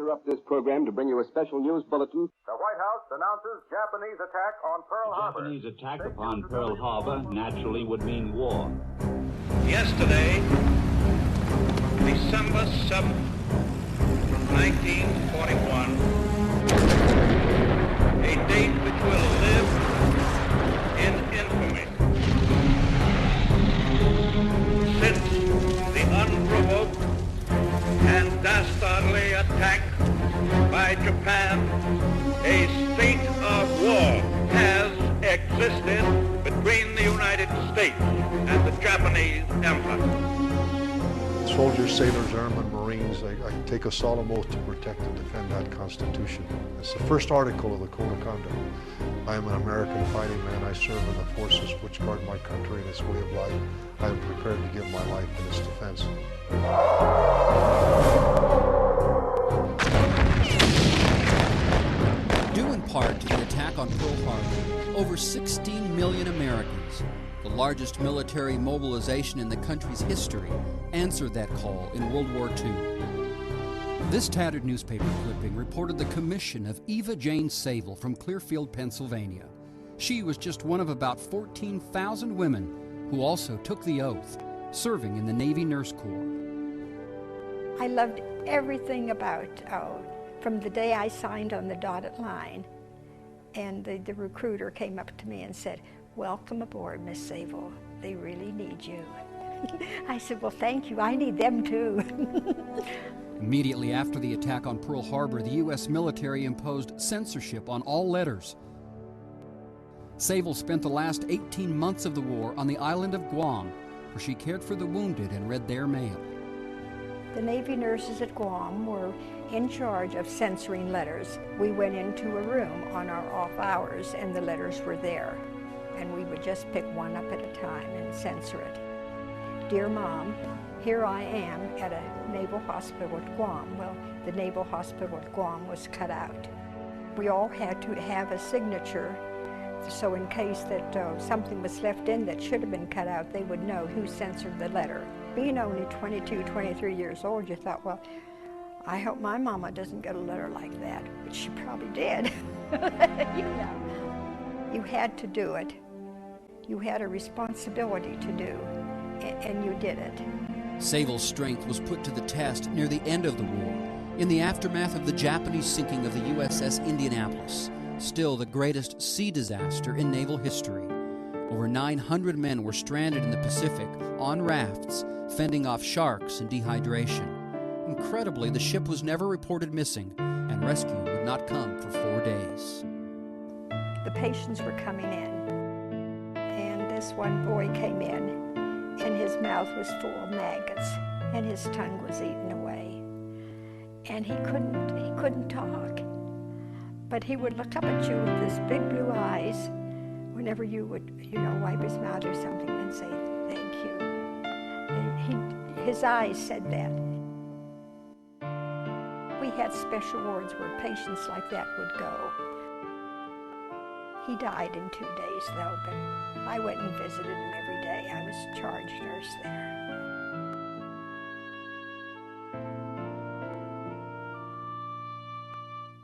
interrupt this program to bring you a special news bulletin. The White House announces Japanese attack on Pearl Harbor. Japanese attack upon Pearl Harbor naturally would mean war. Yesterday, December 7th, 1941, a date which will live in infamy. Since the unprovoked and dastardly attack by Japan, a state of war has existed between the United States and the Japanese Empire. Soldiers, sailors, airmen, Marines, I take a solemn oath to protect and defend that Constitution. It's the first article of the Code of Conduct. I am an American fighting man. I serve in the forces which guard my country and its way of life. I am prepared to give my life in its defense. Due in part to the attack on Pearl Harbor, over 16 million Americans, the largest military mobilization in the country's history, answered that call in World War II. This tattered newspaper clipping reported the commission of Eva Jane from Clearfield, Pennsylvania. She was just one of about 14,000 women who also took the oath, serving in the Navy Nurse Corps. I loved everything about from the day I signed on the dotted line, and the recruiter came up to me and said, "Welcome aboard, Miss Sable. They really need you." I said, "Well, thank you. I need them too." Immediately after the attack on Pearl Harbor, the U.S. military imposed censorship on all letters. Sable spent the last 18 months of the war on the island of Guam, where she cared for the wounded and read their mail. The Navy nurses at Guam were in charge of censoring letters. We went into a room on our off hours and the letters were there, and we would just pick one up at a time and censor it. "Dear Mom, here I am at a naval hospital at Guam." Well, the naval hospital at Guam was cut out. We all had to have a signature, so in case that something was left in that should have been cut out, they would know who censored the letter. Being only 22, 23 years old, you thought, well, I hope my mama doesn't get a letter like that, but she probably did. You know, you had to do it. You had a responsibility to do, and you did it. Sable's strength was put to the test near the end of the war, in the aftermath of the Japanese sinking of the USS Indianapolis, still the greatest sea disaster in naval history. Over 900 men were stranded in the Pacific on rafts, fending off sharks and dehydration. Incredibly, the ship was never reported missing, and rescue would not come for 4 days. The patients were coming in, and this one boy came in, and his mouth was full of maggots, and his tongue was eaten away. And he couldn't talk. But he would look up at you with his big blue eyes whenever you would, wipe his mouth or something and say, "Thank you." And his eyes said that. We had special wards where patients like that would go. He died in 2 days, though, but I went and visited him every day. I was charge nurse there.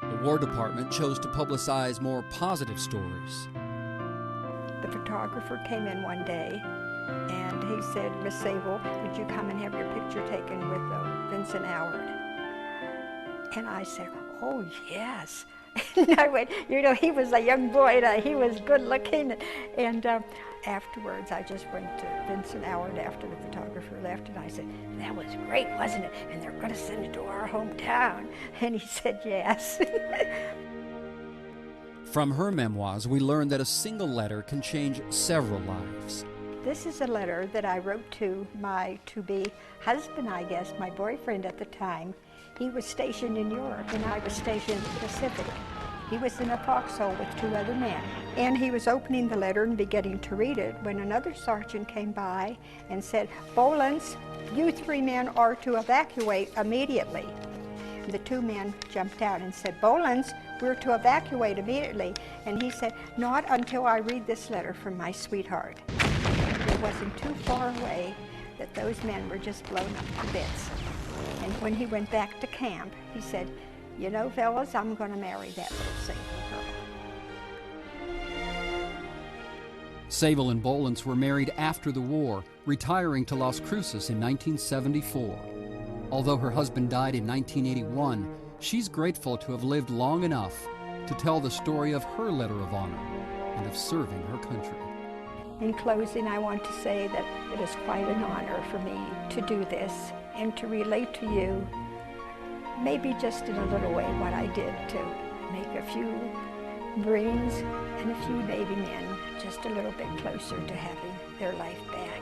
The War Department chose to publicize more positive stories. The photographer came in one day, and he said, "Miss Sable, would you come and have your picture taken with Vincent Howard?" And I said, "Oh, yes." And I went, he was a young boy, and he was good looking. And afterwards, I just went to Vincent Howard after the photographer left, and I said, "That was great, wasn't it? And they're going to send it to our hometown." And he said, "Yes." From her memoirs, we learned that a single letter can change several lives. This is a letter that I wrote to my to-be husband, I guess, my boyfriend at the time. He was stationed in Europe, and I was stationed in the Pacific. He was in a foxhole with 2 other men. And he was opening the letter and beginning to read it when another sergeant came by and said, "Bolins, you 3 men are to evacuate immediately." The 2 men jumped out and said, "Bolins, we're to evacuate immediately." And he said, "Not until I read this letter from my sweetheart." It wasn't too far away that those men were just blown up to bits. And when he went back to camp, he said, you know, fellas, I'm going to marry that little Sable girl. Sable and Bolens were married after the war, retiring to Las Cruces in 1974. Although her husband died in 1981, she's grateful to have lived long enough to tell the story of her letter of honor and of serving her country. In closing, I want to say that it is quite an honor for me to do this and to relate to you, maybe just in a little way, what I did to make a few Marines and a few Navy men just a little bit closer to having their life back.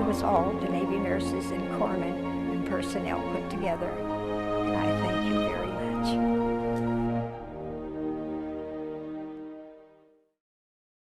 It was all the Navy nurses and corpsmen and personnel put together, and I thank you very much.